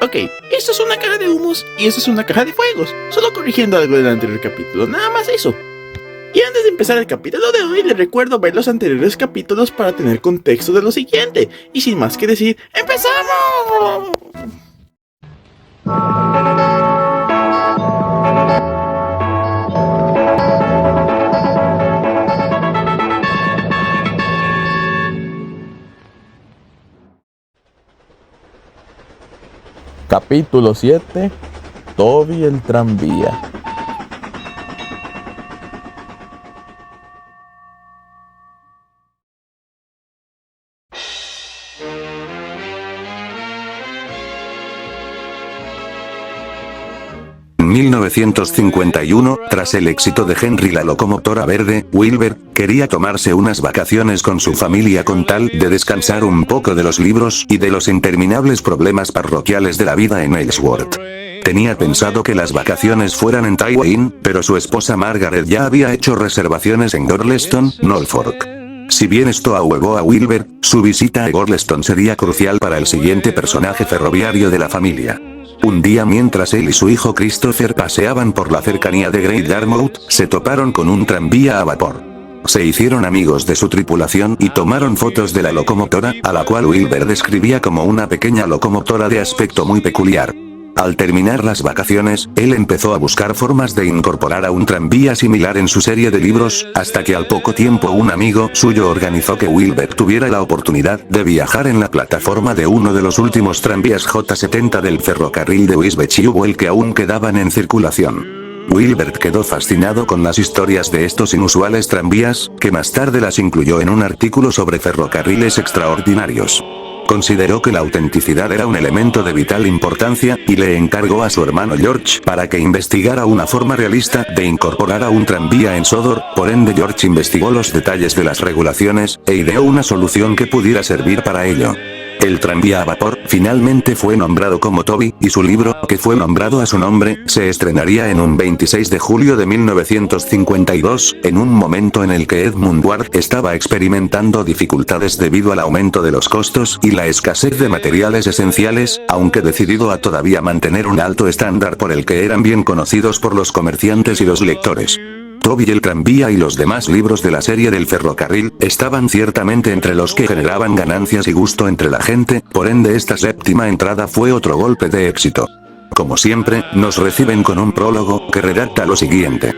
Ok, esto es una caja de humos y esto es una caja de fuegos. Solo corrigiendo algo del anterior capítulo, nada más eso. Y antes de empezar el capítulo de hoy, les recuerdo ver los anteriores capítulos para tener contexto de lo siguiente. Y sin más que decir, ¡empezamos! Capítulo 7. Toby el tranvía. En 1951, tras el éxito de Henry la locomotora verde, Wilbur quería tomarse unas vacaciones con su familia con tal de descansar un poco de los libros y de los interminables problemas parroquiales de la vida en Ellsworth. Tenía pensado que las vacaciones fueran en Tywin, pero su esposa Margaret ya había hecho reservaciones en Gorleston, Norfolk. Si bien esto ahuevó a Wilbur, su visita a Gorleston sería crucial para el siguiente personaje ferroviario de la familia. Un día mientras él y su hijo Christopher paseaban por la cercanía de Great Yarmouth, se toparon con un tranvía a vapor. Se hicieron amigos de su tripulación y tomaron fotos de la locomotora, a la cual Wilbur describía como una pequeña locomotora de aspecto muy peculiar. Al terminar las vacaciones, él empezó a buscar formas de incorporar a un tranvía similar en su serie de libros, hasta que al poco tiempo un amigo suyo organizó que Wilbur tuviera la oportunidad de viajar en la plataforma de uno de los últimos tranvías J70 del ferrocarril de Wisbech y Hull que aún quedaban en circulación. Wilbur quedó fascinado con las historias de estos inusuales tranvías, que más tarde las incluyó en un artículo sobre ferrocarriles extraordinarios. Consideró que la autenticidad era un elemento de vital importancia, y le encargó a su hermano George para que investigara una forma realista de incorporar a un tranvía en Sodor. Por ende George investigó los detalles de las regulaciones, e ideó una solución que pudiera servir para ello. El tranvía a vapor finalmente fue nombrado como Toby, y su libro, que fue nombrado a su nombre, se estrenaría en un 26 de julio de 1952, en un momento en el que Edmund Ward estaba experimentando dificultades debido al aumento de los costos y la escasez de materiales esenciales, aunque decidido a todavía mantener un alto estándar por el que eran bien conocidos por los comerciantes y los lectores. Toby el tranvía y los demás libros de la serie del ferrocarril estaban ciertamente entre los que generaban ganancias y gusto entre la gente, por ende esta séptima entrada fue otro golpe de éxito. Como siempre, nos reciben con un prólogo que redacta lo siguiente.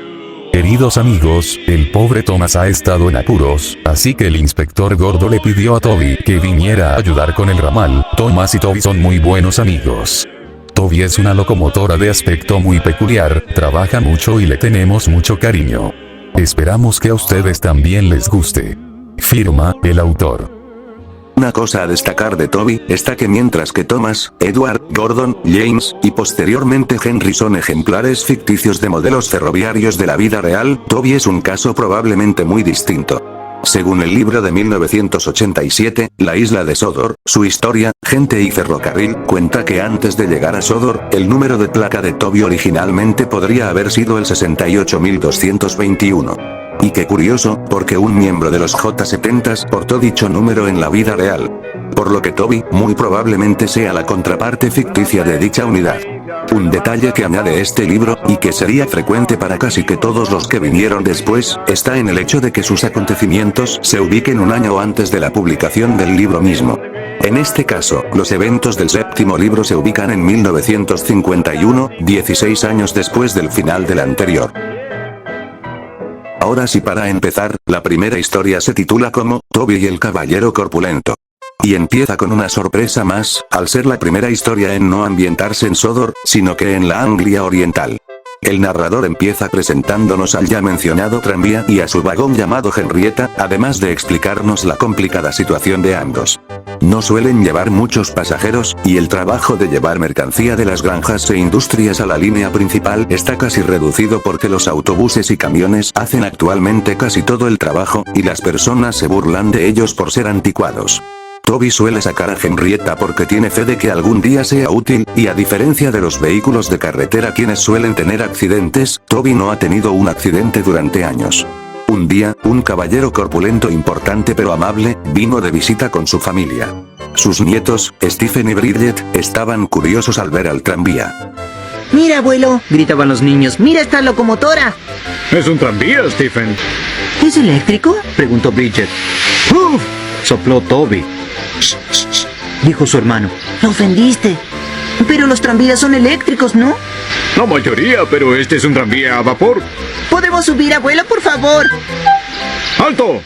Queridos amigos, el pobre Thomas ha estado en apuros, así que el inspector Gordo le pidió a Toby que viniera a ayudar con el ramal. Thomas y Toby son muy buenos amigos. Toby es una locomotora de aspecto muy peculiar, trabaja mucho y le tenemos mucho cariño. Esperamos que a ustedes también les guste. Firma, el autor. Una cosa a destacar de Toby está que mientras que Thomas, Edward, Gordon, James, y posteriormente Henry son ejemplares ficticios de modelos ferroviarios de la vida real, Toby es un caso probablemente muy distinto. Según el libro de 1987, La isla de Sodor, su historia, gente y ferrocarril, cuenta que antes de llegar a Sodor, el número de placa de Toby originalmente podría haber sido el 68221. Y qué curioso, porque un miembro de los J70s portó dicho número en la vida real. Por lo que Toby, muy probablemente sea la contraparte ficticia de dicha unidad. Un detalle que añade este libro, y que sería frecuente para casi que todos los que vinieron después, está en el hecho de que sus acontecimientos se ubiquen un año antes de la publicación del libro mismo. En este caso, los eventos del séptimo libro se ubican en 1951, 16 años después del final del anterior. Ahora sí, para empezar, la primera historia se titula como Toby y el caballero corpulento. Y empieza con una sorpresa más, al ser la primera historia en no ambientarse en Sodor, sino que en la Anglia Oriental. El narrador empieza presentándonos al ya mencionado tranvía y a su vagón llamado Henrietta, además de explicarnos la complicada situación de ambos. No suelen llevar muchos pasajeros, y el trabajo de llevar mercancía de las granjas e industrias a la línea principal está casi reducido porque los autobuses y camiones hacen actualmente casi todo el trabajo, y las personas se burlan de ellos por ser anticuados. Toby suele sacar a Henrietta porque tiene fe de que algún día sea útil, y a diferencia de los vehículos de carretera quienes suelen tener accidentes, Toby no ha tenido un accidente durante años. Un día, un caballero corpulento importante pero amable, vino de visita con su familia. Sus nietos, Stephen y Bridget, estaban curiosos al ver al tranvía. ¡Mira, abuelo!, gritaban los niños. ¡Mira esta locomotora! Es un tranvía, Stephen. ¿Es eléctrico?, preguntó Bridget. ¡Uf! Sopló Toby. dijo su hermano. ¡Lo ofendiste! Pero los tranvías son eléctricos, ¿no? La mayoría, pero este es un tranvía a vapor. ¿Podemos subir, abuelo, por favor? ¡Alto!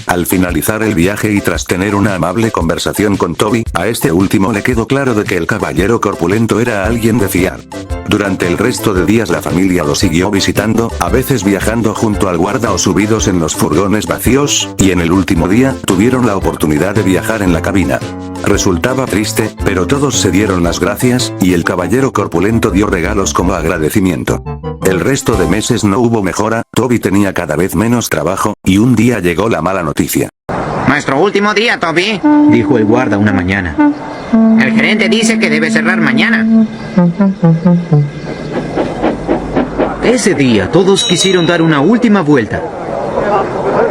Al finalizar el viaje y tras tener una amable conversación con Toby, a este último le quedó claro de que el caballero corpulento era alguien de fiar. Durante el resto de días la familia lo siguió visitando, a veces viajando junto al guarda o subidos en los furgones vacíos, y en el último día, tuvieron la oportunidad de viajar en la cabina. Resultaba triste, pero todos se dieron las gracias, y el caballero corpulento dio regalos como agradecimiento. El resto de meses no hubo mejora, Toby tenía cada vez menos trabajo, y un día llegó la mala noticia. Nuestro último día, Toby, dijo el guarda una mañana. el gerente dice que debe cerrar mañana. Ese día todos quisieron dar una última vuelta.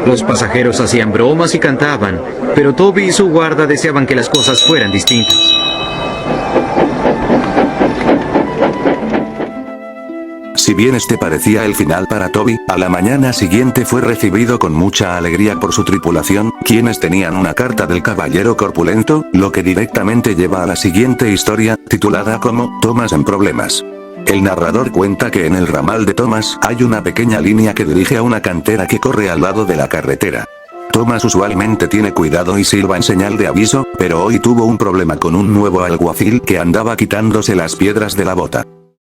Los pasajeros hacían bromas y cantaban, pero Toby y su guarda deseaban que las cosas fueran distintas. Si bien este parecía el final para Toby, a la mañana siguiente fue recibido con mucha alegría por su tripulación, quienes tenían una carta del caballero corpulento, lo que directamente lleva a la siguiente historia, titulada como Thomas en problemas. El narrador cuenta que en el ramal de Thomas hay una pequeña línea que dirige a una cantera que corre al lado de la carretera. Thomas usualmente tiene cuidado y silba en señal de aviso, pero hoy tuvo un problema con un nuevo alguacil que andaba quitándose las piedras de la bota.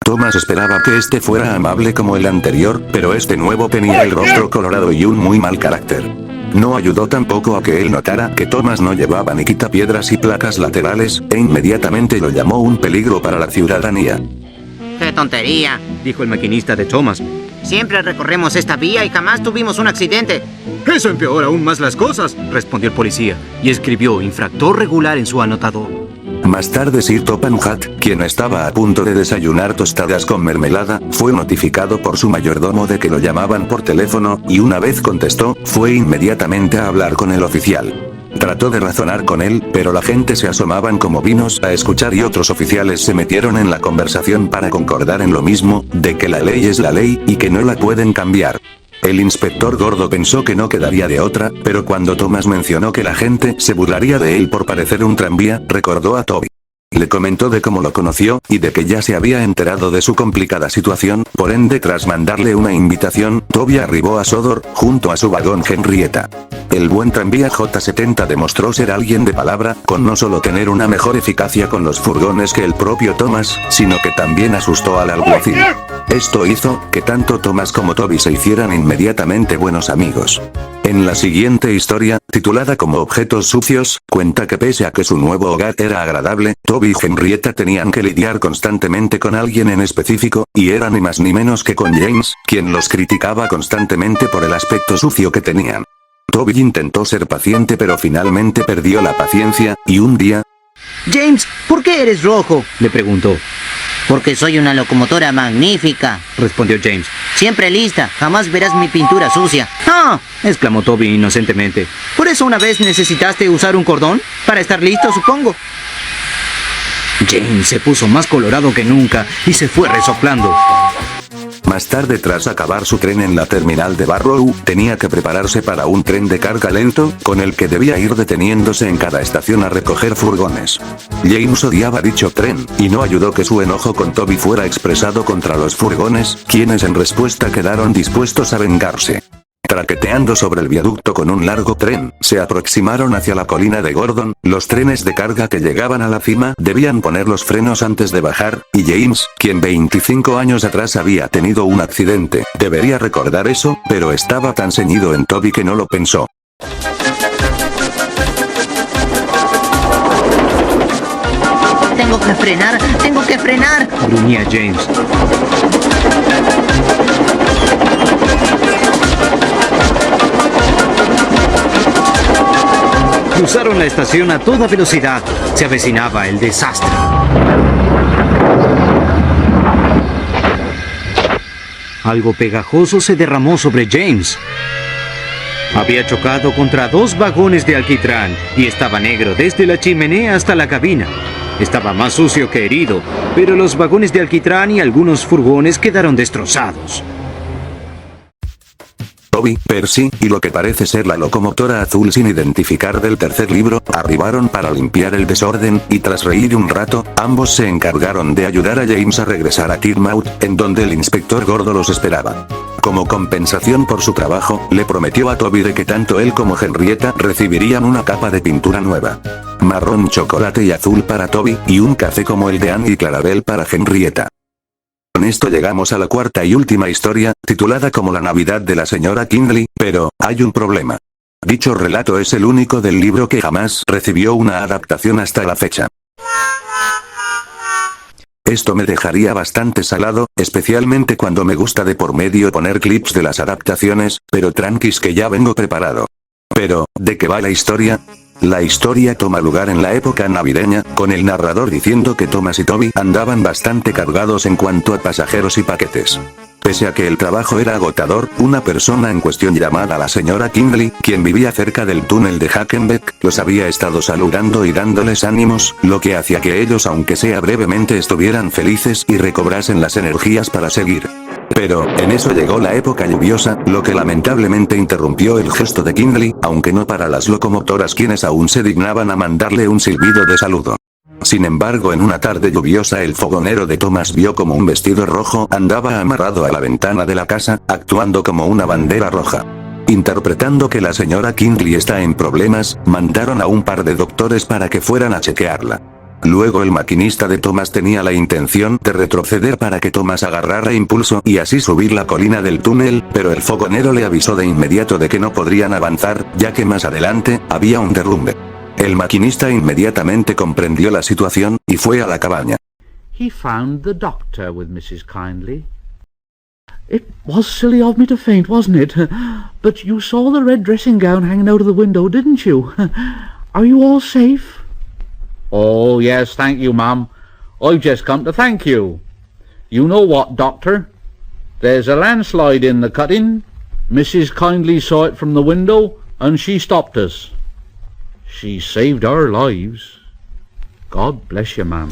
Thomas esperaba que este fuera amable como el anterior, pero este nuevo tenía el rostro colorado y un muy mal carácter. No ayudó tampoco a que él notara que Thomas no llevaba ni quitapiedras y placas laterales, e inmediatamente lo llamó un peligro para la ciudadanía. ¡Qué tontería! Dijo el maquinista de Thomas. Siempre recorremos esta vía y jamás tuvimos un accidente. Eso empeora aún más las cosas, respondió el policía, y escribió infractor regular en su anotador. Más tarde Sir Topham Hatt, quien estaba a punto de desayunar tostadas con mermelada, fue notificado por su mayordomo de que lo llamaban por teléfono, y una vez contestó, fue inmediatamente a hablar con el oficial. Trató de razonar con él, pero la gente se asomaban como vinos a escuchar y otros oficiales se metieron en la conversación para concordar en lo mismo, de que la ley es la ley y que no la pueden cambiar. El inspector gordo pensó que no quedaría de otra, pero cuando Thomas mencionó que la gente se burlaría de él por parecer un tranvía, recordó a Toby. Le comentó de cómo lo conoció, y de que ya se había enterado de su complicada situación, por ende tras mandarle una invitación, Toby arribó a Sodor, junto a su vagón Henrietta. El buen tranvía J70 demostró ser alguien de palabra, con no solo tener una mejor eficacia con los furgones que el propio Thomas, sino que también asustó al alguacil. Esto hizo que tanto Thomas como Toby se hicieran inmediatamente buenos amigos. En la siguiente historia, titulada como Objetos sucios, cuenta que pese a que su nuevo hogar era agradable, Toby y Henrietta tenían que lidiar constantemente con alguien en específico, y era ni más ni menos que con James, quien los criticaba constantemente por el aspecto sucio que tenían. Toby intentó ser paciente pero finalmente perdió la paciencia, y un día... James, ¿por qué eres rojo?, le preguntó. Porque soy una locomotora magnífica, respondió James. Siempre lista, jamás verás mi pintura sucia. ¡Ah!, exclamó Toby inocentemente. ¿Por eso una vez necesitaste usar un cordón? Para estar listo, supongo. James se puso más colorado que nunca y se fue resoplando. Más tarde, tras acabar su tren en la terminal de Barrow, tenía que prepararse para un tren de carga lento, con el que debía ir deteniéndose en cada estación a recoger furgones. James odiaba dicho tren, y no ayudó que su enojo con Toby fuera expresado contra los furgones, quienes en respuesta quedaron dispuestos a vengarse. Traqueteando sobre el viaducto con un largo tren, se aproximaron hacia la colina de Gordon. Los trenes de carga que llegaban a la cima debían poner los frenos antes de bajar, y James, quien 25 años atrás había tenido un accidente, debería recordar eso, pero estaba tan ceñido en Toby que no lo pensó. Tengo que frenar, gruñía James. Cruzaron la estación a toda velocidad. Se avecinaba el desastre. Algo pegajoso se derramó sobre James. Había chocado contra 2 vagones de alquitrán y estaba negro desde la chimenea hasta la cabina. Estaba más sucio que herido, pero los vagones de alquitrán y algunos furgones quedaron destrozados. Toby, Percy, y lo que parece ser la locomotora azul sin identificar del tercer libro, arribaron para limpiar el desorden, y tras reír un rato, ambos se encargaron de ayudar a James a regresar a Tyrmouth, en donde el inspector gordo los esperaba. Como compensación por su trabajo, le prometió a Toby de que tanto él como Henrietta recibirían una capa de pintura nueva. Marrón, chocolate y azul para Toby, y un café como el de Anne y Clarabel para Henrietta. Con esto llegamos a la cuarta y última historia, titulada como La Navidad de la señora Kindley, pero, hay un problema. Dicho relato es el único del libro que jamás recibió una adaptación hasta la fecha. Esto me dejaría bastante salado, especialmente cuando me gusta de por medio poner clips de las adaptaciones, pero tranquis que ya vengo preparado. Pero, ¿de qué va la historia? La historia toma lugar en la época navideña, con el narrador diciendo que Thomas y Toby andaban bastante cargados en cuanto a pasajeros y paquetes. Pese a que el trabajo era agotador, una persona en cuestión llamada la señora Kindley, quien vivía cerca del túnel de Hackenbeck, los había estado saludando y dándoles ánimos, lo que hacía que ellos aunque sea brevemente estuvieran felices y recobrasen las energías para seguir. Pero, en eso llegó la época lluviosa, lo que lamentablemente interrumpió el gesto de Kindley, aunque no para las locomotoras quienes aún se dignaban a mandarle un silbido de saludo. Sin embargo, en una tarde lluviosa el fogonero de Thomas vio como un vestido rojo andaba amarrado a la ventana de la casa, actuando como una bandera roja. Interpretando que la señora Kindley está en problemas, mandaron a un par de doctores para que fueran a chequearla. Luego el maquinista de Thomas tenía la intención de retroceder para que Thomas agarrara impulso y así subir la colina del túnel, pero el fogonero le avisó de inmediato de que no podrían avanzar, ya que más adelante, había un derrumbe. El maquinista inmediatamente comprendió la situación, y fue a la cabaña. He found the doctor with Mrs. Kindley. It was silly of me to faint, wasn't it? But you saw the red dressing gown hanging out of the window, didn't you? Are you all safe? Oh, yes, thank you, ma'am. I've just come to thank you. You know what, doctor? There's a landslide in the cutting. Mrs. Kindley saw it from the window, and she stopped us. She saved our lives. God bless you, ma'am.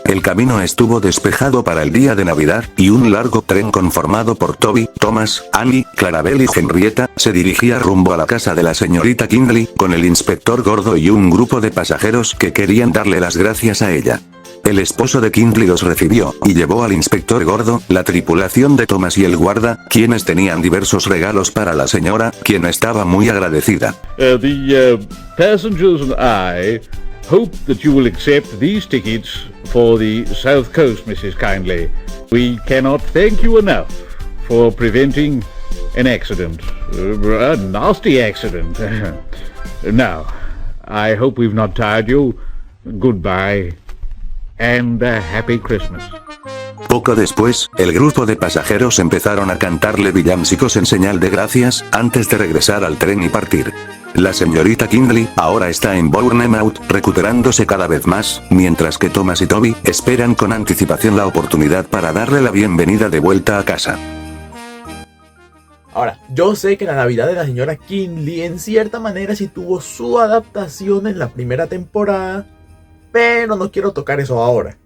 El camino estuvo despejado para el día de Navidad, y un largo tren conformado por Toby, Thomas, Annie, Clarabel y Henrietta, se dirigía rumbo a la casa de la señorita Kindley, con el inspector gordo y un grupo de pasajeros que querían darle las gracias a ella. El esposo de Kindley los recibió, y llevó al inspector gordo, la tripulación de Thomas y el guarda, quienes tenían diversos regalos para la señora, quien estaba muy agradecida. The passengers and I hope that you will accept these tickets for the South Coast, Mrs. Kindley. We cannot thank you enough for preventing an accident, a nasty accident. Now, I hope we've not tired you. Goodbye, and a happy Christmas. Poco después, el grupo de pasajeros empezaron a cantarle villancicos en señal de gracias, antes de regresar al tren y partir. La señorita Kindley ahora está en Bournemouth, recuperándose cada vez más, mientras que Thomas y Toby esperan con anticipación la oportunidad para darle la bienvenida de vuelta a casa. Ahora, yo sé que la Navidad de la señora Kindley en cierta manera sí tuvo su adaptación en la primera temporada, pero no quiero tocar eso ahora.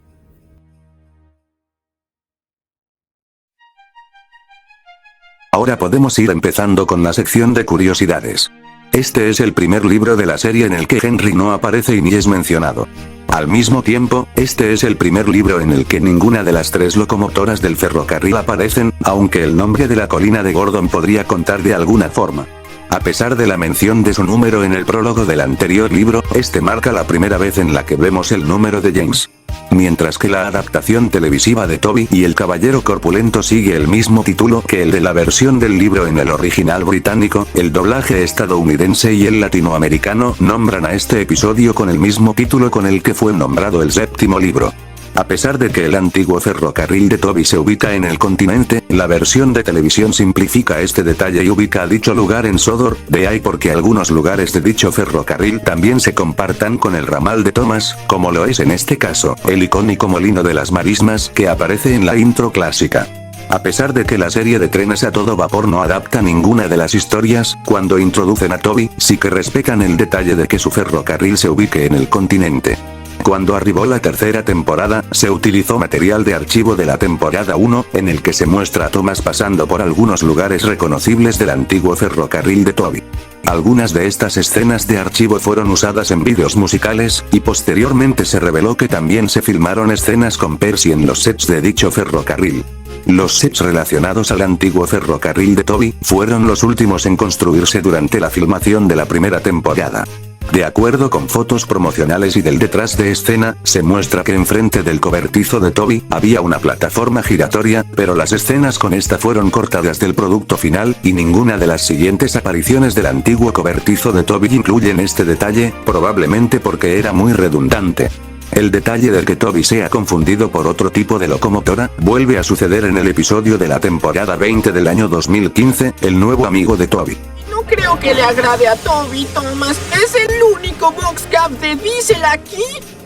Ahora podemos ir empezando con la sección de curiosidades. Este es el primer libro de la serie en el que Henry no aparece y ni es mencionado. Al mismo tiempo, este es el primer libro en el que ninguna de las 3 locomotoras del ferrocarril aparecen, aunque el nombre de la colina de Gordon podría contar de alguna forma. A pesar de la mención de su número en el prólogo del anterior libro, este marca la primera vez en la que vemos el número de James. Mientras que la adaptación televisiva de Toby y el Caballero Corpulento sigue el mismo título que el de la versión del libro en el original británico, el doblaje estadounidense y el latinoamericano nombran a este episodio con el mismo título con el que fue nombrado el 7º libro. A pesar de que el antiguo ferrocarril de Toby se ubica en el continente, la versión de televisión simplifica este detalle y ubica a dicho lugar en Sodor, de ahí porque algunos lugares de dicho ferrocarril también se compartan con el ramal de Thomas, como lo es en este caso, el icónico molino de las marismas que aparece en la intro clásica. A pesar de que la serie de trenes a todo vapor no adapta ninguna de las historias, cuando introducen a Toby, sí que respetan el detalle de que su ferrocarril se ubique en el continente. Cuando arribó la tercera temporada, se utilizó material de archivo de la temporada 1, en el que se muestra a Thomas pasando por algunos lugares reconocibles del antiguo ferrocarril de Toby. Algunas de estas escenas de archivo fueron usadas en vídeos musicales, y posteriormente se reveló que también se filmaron escenas con Percy en los sets de dicho ferrocarril. Los sets relacionados al antiguo ferrocarril de Toby fueron los últimos en construirse durante la filmación de la primera temporada. De acuerdo con fotos promocionales y del detrás de escena, se muestra que enfrente del cobertizo de Toby había una plataforma giratoria, pero las escenas con esta fueron cortadas del producto final, y ninguna de las siguientes apariciones del antiguo cobertizo de Toby incluyen este detalle, probablemente porque era muy redundante. El detalle del que Toby sea confundido por otro tipo de locomotora, vuelve a suceder en el episodio de la temporada 20 del año 2015, El nuevo amigo de Toby. No creo que le agrade a Toby, Thomas. Es el único boxcab de diésel aquí.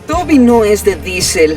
Toby no es de diésel.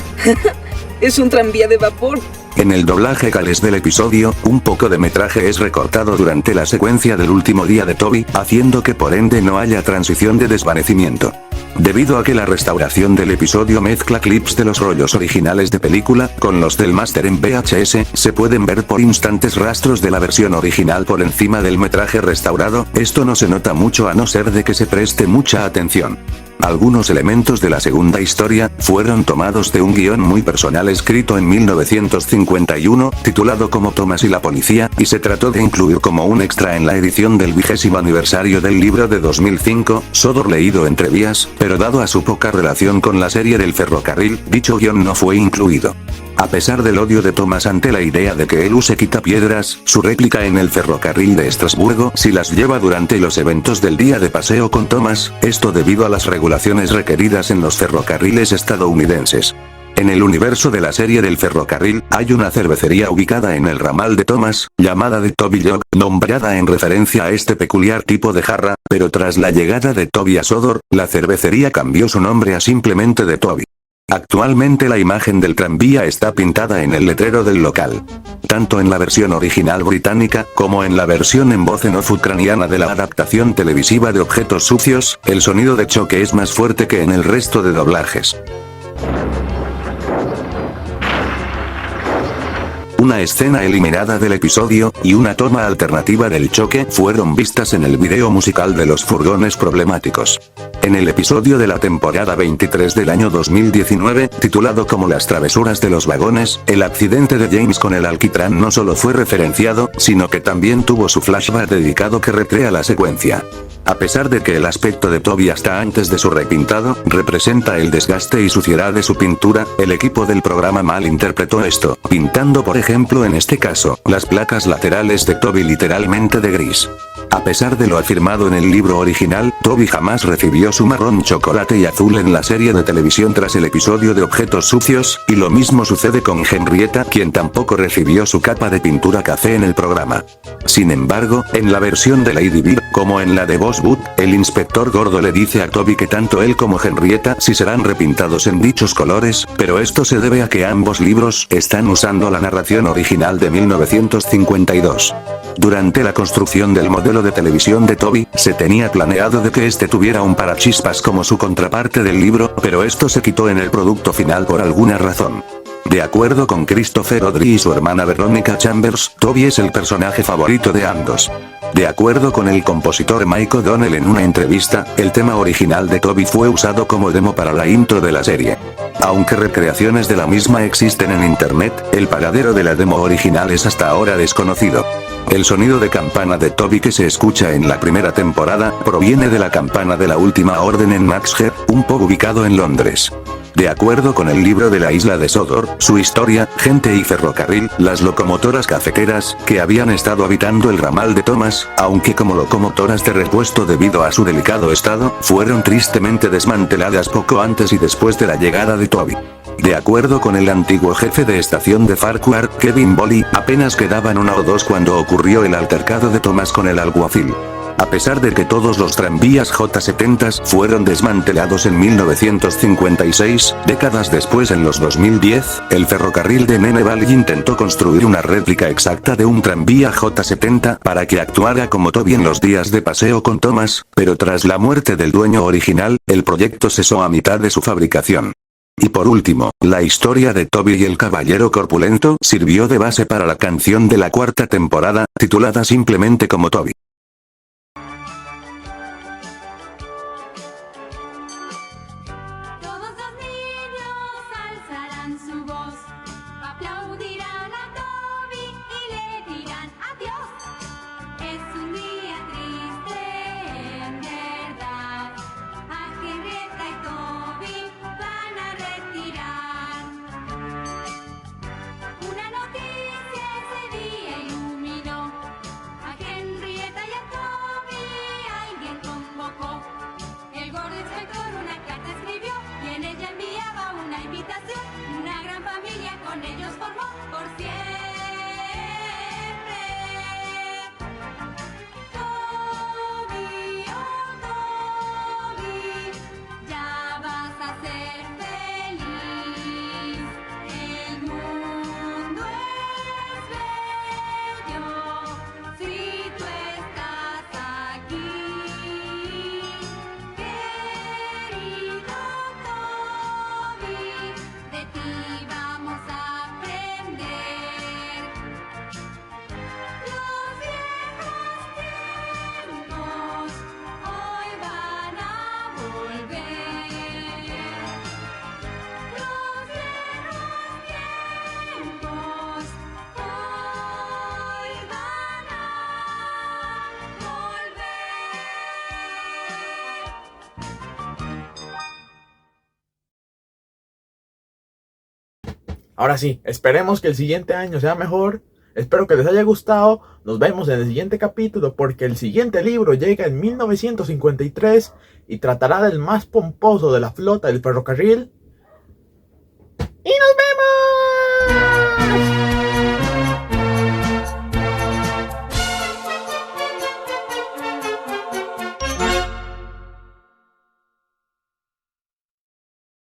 Es un tranvía de vapor. En el doblaje galés del episodio, un poco de metraje es recortado durante la secuencia del último día de Toby, haciendo que por ende no haya transición de desvanecimiento. Debido a que la restauración del episodio mezcla clips de los rollos originales de película, con los del máster en VHS, se pueden ver por instantes rastros de la versión original por encima del metraje restaurado. Esto no se nota mucho a no ser de que se preste mucha atención. Algunos elementos de la segunda historia fueron tomados de un guión muy personal escrito en 1951, titulado como Thomas y la policía, y se trató de incluir como un extra en la edición del 20º aniversario del libro de 2005, Sodor leído entre vías, pero dado a su poca relación con la serie del ferrocarril, dicho guión no fue incluido. A pesar del odio de Thomas ante la idea de que él use quitapiedras, su réplica en el ferrocarril de Estrasburgo sí las lleva durante los eventos del día de paseo con Thomas, esto debido a las regulaciones requeridas en los ferrocarriles estadounidenses. En el universo de la serie del ferrocarril, hay una cervecería ubicada en el ramal de Thomas, llamada The Toby Jug, nombrada en referencia a este peculiar tipo de jarra, pero tras la llegada de Toby a Sodor, la cervecería cambió su nombre a simplemente The Toby. Actualmente la imagen del tranvía está pintada en el letrero del local. Tanto en la versión original británica, como en la versión en voz en off ucraniana de la adaptación televisiva de Objetos Sucios, el sonido de choque es más fuerte que en el resto de doblajes. Una escena eliminada del episodio, y una toma alternativa del choque fueron vistas en el video musical de los furgones problemáticos. En el episodio de la temporada 23 del año 2019, titulado como Las travesuras de los vagones, el accidente de James con el alquitrán no solo fue referenciado, sino que también tuvo su flashback dedicado que recrea la secuencia. A pesar de que el aspecto de Toby hasta antes de su repintado, representa el desgaste y suciedad de su pintura, el equipo del programa malinterpretó esto, pintando por ejemplo en este caso, las placas laterales de Toby literalmente de gris. A pesar de lo afirmado en el libro original, Toby jamás recibió su marrón chocolate y azul en la serie de televisión tras el episodio de Objetos Sucios, y lo mismo sucede con Henrietta, quien tampoco recibió su capa de pintura café en el programa. Sin embargo, en la versión de Lady Bird, como en la de Boss Wood, el inspector gordo le dice a Toby que tanto él como Henrietta sí serán repintados en dichos colores, pero esto se debe a que ambos libros están usando la narración original de 1952. Durante la construcción del modelo de televisión de Toby, se tenía planeado de que este tuviera un parachispas como su contraparte del libro, pero esto se quitó en el producto final por alguna razón. De acuerdo con Christopher Audrey y su hermana Veronica Chambers, Toby es el personaje favorito de ambos. De acuerdo con el compositor Mike O'Donnell en una entrevista, el tema original de Toby fue usado como demo para la intro de la serie. Aunque recreaciones de la misma existen en internet, el paradero de la demo original es hasta ahora desconocido. El sonido de campana de Toby que se escucha en la primera temporada, proviene de la campana de la Última Orden en Maxhead, un pub ubicado en Londres. De acuerdo con el libro de la isla de Sodor, su historia, gente y ferrocarril, las locomotoras cafeteras, que habían estado habitando el ramal de Thomas, aunque como locomotoras de repuesto debido a su delicado estado, fueron tristemente desmanteladas poco antes y después de la llegada de Toby. De acuerdo con el antiguo jefe de estación de Farquhar, Kevin Boley, apenas quedaban una o dos cuando ocurrió el altercado de Thomas con el alguacil. A pesar de que todos los tranvías J70 fueron desmantelados en 1956, décadas después en los 2010, el ferrocarril de Nene-Valley intentó construir una réplica exacta de un tranvía J70 para que actuara como Toby en los días de paseo con Thomas, pero tras la muerte del dueño original, el proyecto cesó a mitad de su fabricación. Y por último, la historia de Toby y el Caballero Corpulento sirvió de base para la canción de la cuarta temporada, titulada simplemente como Toby. Ahora sí, esperemos que el siguiente año sea mejor. Espero que les haya gustado. Nos vemos en el siguiente capítulo porque el siguiente libro llega en 1953 y tratará del más pomposo de la flota del ferrocarril. ¡Y nos vemos!